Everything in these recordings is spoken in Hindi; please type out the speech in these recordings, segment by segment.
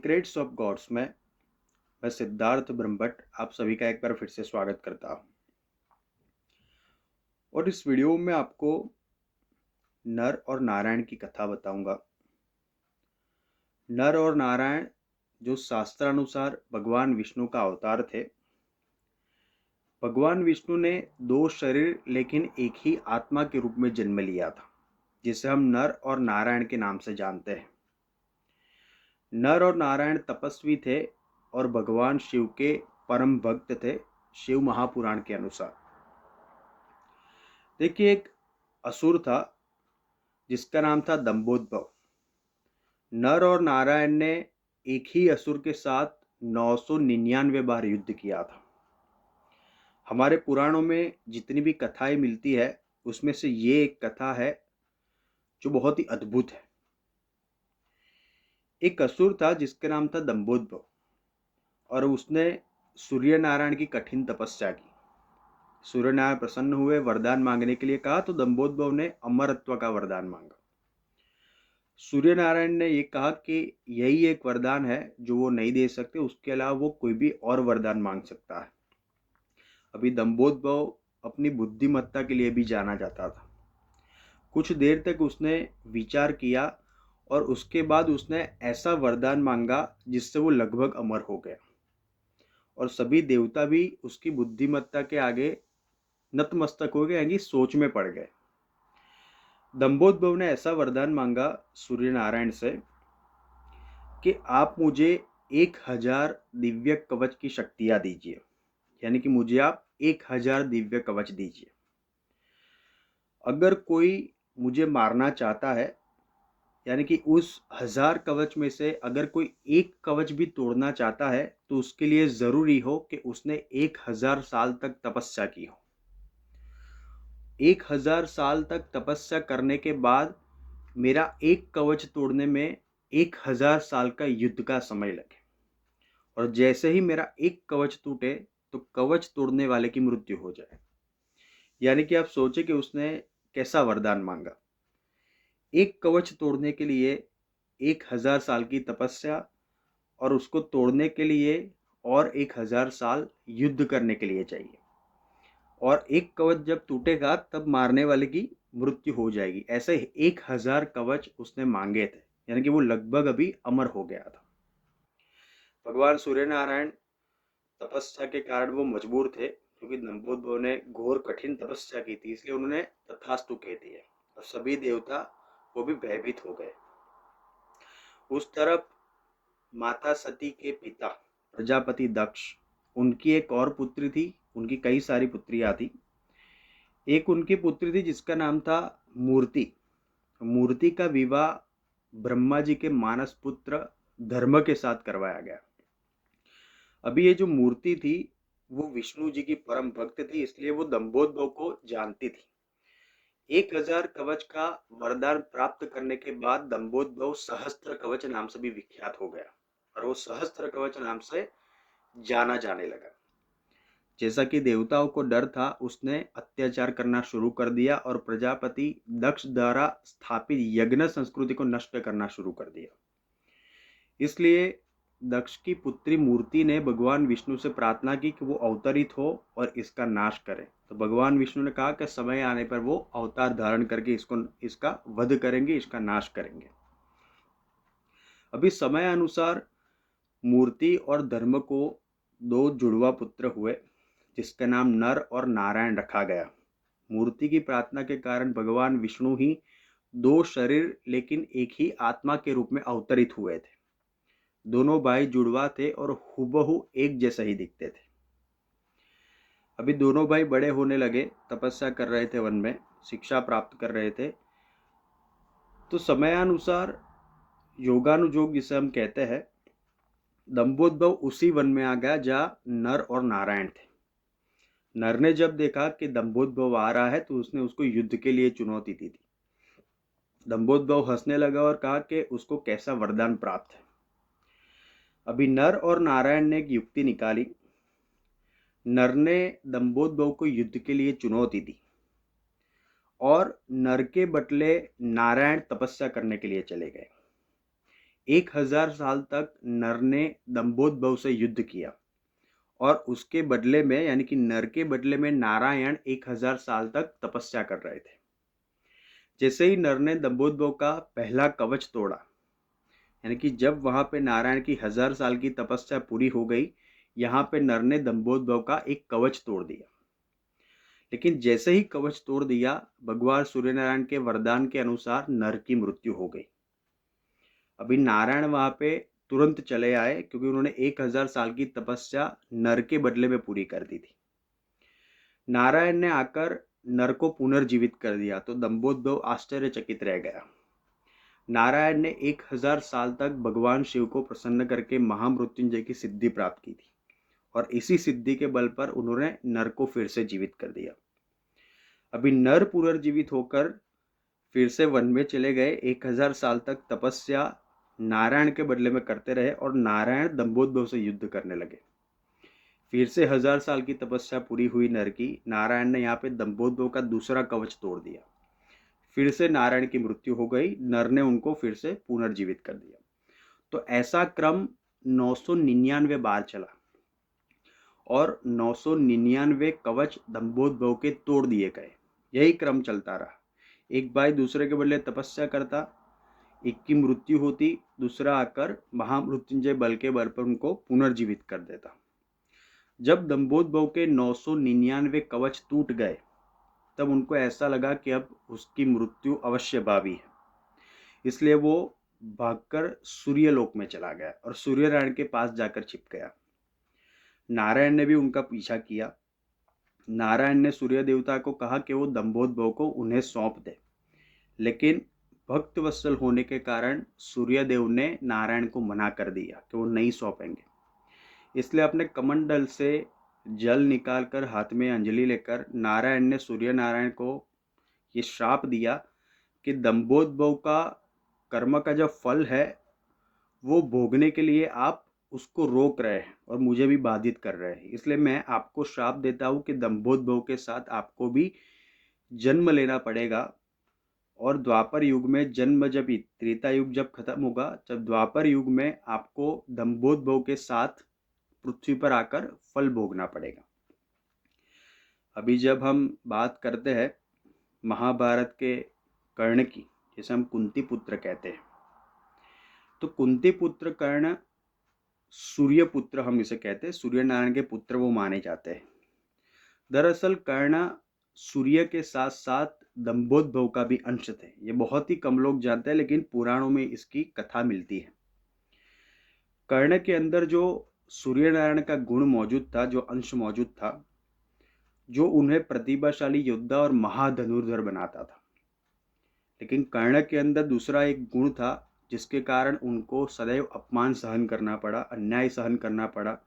सीक्रेट्स ऑफ गॉड्स में मैं सिद्धार्थ ब्रह्मभट्ट आप सभी का एक बार फिर से स्वागत करता हूँ। और इस वीडियो में आपको नर और नारायण की कथा बताऊंगा। नर और नारायण जो शास्त्रानुसार भगवान विष्णु का अवतार थे। भगवान विष्णु ने दो शरीर लेकिन एक ही आत्मा के रूप में जन्म लिया था, जिसे हम नर और नारायण के नाम से जानते हैं। नर और नारायण तपस्वी थे और भगवान शिव के परम भक्त थे, शिव महापुराण के अनुसार। देखिए, एक असुर था जिसका नाम था दंभोदभ। नर और नारायण ने एक ही असुर के साथ 999 बार युद्ध किया था। हमारे पुराणों में जितनी भी कथाएं मिलती है उसमें से ये एक कथा है जो बहुत ही अद्भुत है। एक असुर था जिसका नाम था दंभोदभ और उसने सूर्य नारायण की कठिन तपस्या की। सूर्य नारायण प्रसन्न हुए, वरदान मांगने के लिए कहा तो दंभोदभ ने अमरत्व का वरदान मांगा। सूर्य नारायण ने ये कहा कि यही एक वरदान है जो वो नहीं दे सकते, उसके अलावा वो कोई भी और वरदान मांग सकता है। अभी दंभोदभ अपनी बुद्धिमत्ता के लिए भी जाना जाता था। कुछ देर तक उसने विचार किया और उसके बाद उसने ऐसा वरदान मांगा जिससे वो लगभग अमर हो गया और सभी देवता भी उसकी बुद्धिमत्ता के आगे नतमस्तक हो गए, यानी सोच में पड़ गए। दंभोदभ ने ऐसा वरदान मांगा सूर्य नारायण से कि आप मुझे 1000 दिव्य कवच की शक्तियां दीजिए, यानी कि मुझे आप 1000 दिव्य कवच दीजिए। अगर कोई मुझे मारना चाहता है, यानी कि उस 1000 कवच में से अगर कोई एक कवच भी तोड़ना चाहता है तो उसके लिए जरूरी हो कि उसने 1000 साल तक तपस्या की हो। 1000 साल तक तपस्या करने के बाद मेरा एक कवच तोड़ने में 1000 साल का युद्ध का समय लगे, और जैसे ही मेरा एक कवच टूटे तो कवच तोड़ने वाले की मृत्यु हो जाए। यानी कि आप सोचे कि उसने कैसा वरदान मांगा। एक कवच तोड़ने के लिए 1000 साल की तपस्या और उसको तोड़ने के लिए और 1000 साल युद्ध करने के लिए चाहिए, और एक कवच जब टूटेगा तब मारने वाले की मृत्यु हो जाएगी। ऐसे 1000 कवच उसने मांगे थे, यानी कि वो लगभग अभी अमर हो गया था। भगवान सूर्य नारायण तपस्या के कारण वो मजबूर थे, क्योंकि दंभोदभ ने घोर कठिन तपस्या की थी, इसलिए उन्होंने तथास्तु कह दिया और सभी देवता वो भी भयभीत हो गए। उस तरफ माता सती के पिता प्रजापति दक्ष, उनकी एक और पुत्री थी, उनकी कई सारी पुत्रियां थी। एक उनकी पुत्री थी जिसका नाम था मूर्ति। मूर्ति का विवाह ब्रह्मा जी के मानस पुत्र धर्म के साथ करवाया गया। अभी ये जो मूर्ति थी वो विष्णु जी की परम भक्त थी, इसलिए वो दंभोदभ को जानती थी। 1000 कवच का वरदान प्राप्त करने के बाद दंभोदभ सहस्त्र कवच नाम से भी विख्यात हो गया और वो सहस्त्र कवच नाम से जाना जाने लगा। जैसा कि देवताओं को डर था, उसने अत्याचार करना शुरू कर दिया और प्रजापति दक्ष द्वारा स्थापित यज्ञ संस्कृति को नष्ट करना शुरू कर दिया। इसलिए दक्ष की पुत्री मूर्ति ने भगवान विष्णु से प्रार्थना की कि वो अवतरित हो और इसका नाश करें। तो भगवान विष्णु ने कहा कि समय आने पर वो अवतार धारण करके इसका वध करेंगे, इसका नाश करेंगे। अभी समय अनुसार मूर्ति और धर्म को दो जुड़वा पुत्र हुए, जिसका नाम नर और नारायण रखा गया। मूर्ति की प्रार्थना के कारण भगवान विष्णु ही दो शरीर लेकिन एक ही आत्मा के रूप में अवतरित हुए थे। दोनों भाई जुड़वा थे और हुबहू एक जैसा ही दिखते थे। अभी दोनों भाई बड़े होने लगे, तपस्या कर रहे थे, वन में शिक्षा प्राप्त कर रहे थे। तो समयानुसार योगानुयोग जिसे हम कहते हैं, दंभोदभ उसी वन में आ गया जहाँ नर और नारायण थे। नर ने जब देखा कि दंभोदभ आ रहा है तो उसने उसको युद्ध के लिए चुनौती दी थी। दंभोदभ हंसने लगा और कहा कि उसको कैसा वरदान प्राप्त है। अभी नर और नारायण ने एक युक्ति निकाली। नर ने दंभोदभ को युद्ध के लिए चुनौती दी और नर के बदले नारायण तपस्या करने के लिए चले गए। 1000 साल तक नर ने दंभोदभव से युद्ध किया और उसके बदले में यानी कि नर के बदले में नारायण 1000 साल तक तपस्या कर रहे थे। जैसे ही नर ने दंभोदभव का पहला कवच तोड़ा, यानी कि जब वहां पे नारायण की 1000 साल की तपस्या पूरी हो गई, यहाँ पे नर ने दंभोदभव का एक कवच तोड़ दिया। लेकिन जैसे ही कवच तोड़ दिया, भगवान सूर्यनारायण के वरदान के अनुसार नर की मृत्यु हो गई। अभी नारायण वहां पे तुरंत चले आए क्योंकि उन्होंने 1000 साल की तपस्या नर के बदले में पूरी कर दी थी। नारायण ने आकर नर को पुनर्जीवित कर दिया तो दंभोदभव आश्चर्यचकित रह गया। नारायण ने 1000 साल तक भगवान शिव को प्रसन्न करके महामृत्युंजय की सिद्धि प्राप्त की थी और इसी सिद्धि के बल पर उन्होंने नर को फिर से जीवित कर दिया। अभी नर पुनर्जीवित होकर फिर से वन में चले गए, 1000 साल तक तपस्या नारायण के बदले में करते रहे और नारायण दंभोदभव से युद्ध करने लगे। फिर से 1000 साल की तपस्या पूरी हुई नर की। नारायण ने यहाँ पे दंभोदभव का दूसरा कवच तोड़ दिया। फिर से नारायण की मृत्यु हो गई, नर ने उनको फिर से पुनर्जीवित कर दिया। तो ऐसा क्रम 999 बार चला और 999 कवच दंभोदभव के तोड़ दिए गए। यही क्रम चलता रहा। एक भाई दूसरे के बदले तपस्या करता, एक की मृत्यु होती, दूसरा आकर महामृत्युंजय बल के बल पर उनको पुनर्जीवित कर देता। जब दंभोदभव के 999 कवच टूट गए, तब उनको ऐसा लगा कि अब उसकी मृत्यु अवश्य भावी है। इसलिए वो भागकर सूर्यलोक में चला गया और सूर्यनारायण के पास जाकर छिप गया। नारायण ने भी उनका पीछा किया। नारायण ने सूर्य देवता को कहा कि वो दंभोदभव को उन्हें सौंप दे, लेकिन भक्त वत्सल होने के कारण सूर्यदेव ने नारायण को मना कर दिया कि वो नहीं सौंपेंगे। इसलिए अपने कमंडल से जल निकालकर हाथ में अंजलि लेकर नारायण ने सूर्य नारायण को ये श्राप दिया कि दंभोदभव का कर्म का जो फल है वो भोगने के लिए आप उसको रोक रहे हैं और मुझे भी बाधित कर रहे हैं। इसलिए मैं आपको श्राप देता हूँ कि दंभोदभव के साथ आपको भी जन्म लेना पड़ेगा और द्वापर युग में जन्म जब त्रेता युग जब खत्म होगा, जब द्वापर युग में आपको दंभोदभव के साथ पृथ्वी पर आकर फल भोगना पड़ेगा। अभी जब हम बात करते हैं महाभारत के कर्ण की, जिसे हम कुंती पुत्र कहते हैं, तो कुंती पुत्र कर्ण सूर्य पुत्र हम इसे कहते हैं, सूर्य नारायण के पुत्र वो माने जाते हैं। दरअसल कर्ण सूर्य के साथ साथ दंभोदभव का भी अंश थे। ये बहुत ही कम लोग जानते हैं, लेकिन पुराणों में इसकी कथा मिलती है। कर्ण के अंदर जो सूर्य नारायण का गुण मौजूद था, जो अंश मौजूद था, जो उन्हें प्रतिभाशाली योद्धा और महाधनुर्धर बनाता था। लेकिन कर्ण के अंदर दूसरा एक गुण था जिसके कारण उनको सदैव अपमान सहन करना पड़ा, अन्याय सहन करना पड़ा।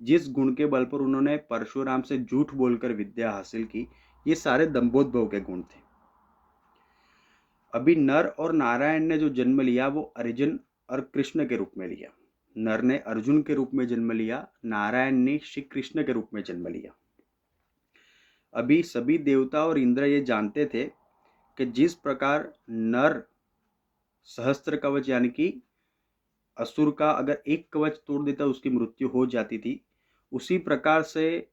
जिस गुण के बल पर उन्होंने परशुराम से झूठ बोलकर विद्या हासिल की, ये सारे दंभोदभव के गुण थे। अभी नर और नारायण ने जो जन्म लिया वो अर्जुन और कृष्ण के रूप में लिया। नर ने अर्जुन के रूप में जन्म लिया, नारायण ने श्री कृष्ण के रूप में जन्म लिया। अभी सभी देवता और इंद्र ये जानते थे कि जिस प्रकार नर सहस्त्र कवच यानी कि असुर का अगर एक कवच तोड़ देता उसकी मृत्यु हो जाती थी, उसी प्रकार से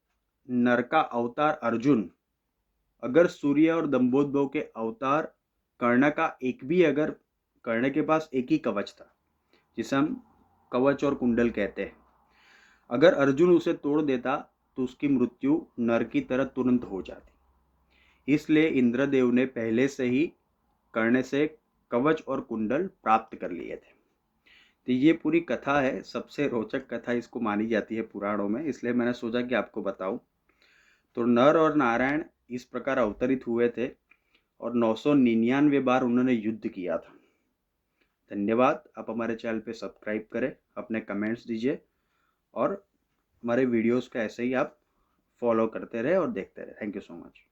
नर का अवतार अर्जुन अगर सूर्य और दंभोदभव के अवतार कर्ण का एक भी, अगर कर्ण के पास एक ही कवच था जिसे हम कवच और कुंडल कहते हैं, अगर अर्जुन उसे तोड़ देता तो उसकी मृत्यु नर की तरह तुरंत हो जाती। इसलिए इंद्रदेव ने पहले से ही कर्ण से कवच और कुंडल प्राप्त कर लिए थे। तो ये पूरी कथा है, सबसे रोचक कथा इसको मानी जाती है पुराणों में, इसलिए मैंने सोचा कि आपको बताऊं। तो नर और नारायण इस प्रकार अवतरित हुए थे और 999 बार उन्होंने युद्ध किया था। धन्यवाद। आप हमारे चैनल पे सब्सक्राइब करें, अपने कमेंट्स दीजिए और हमारे वीडियोस का ऐसे ही आप फॉलो करते रहे और देखते रहे। Thank you so much.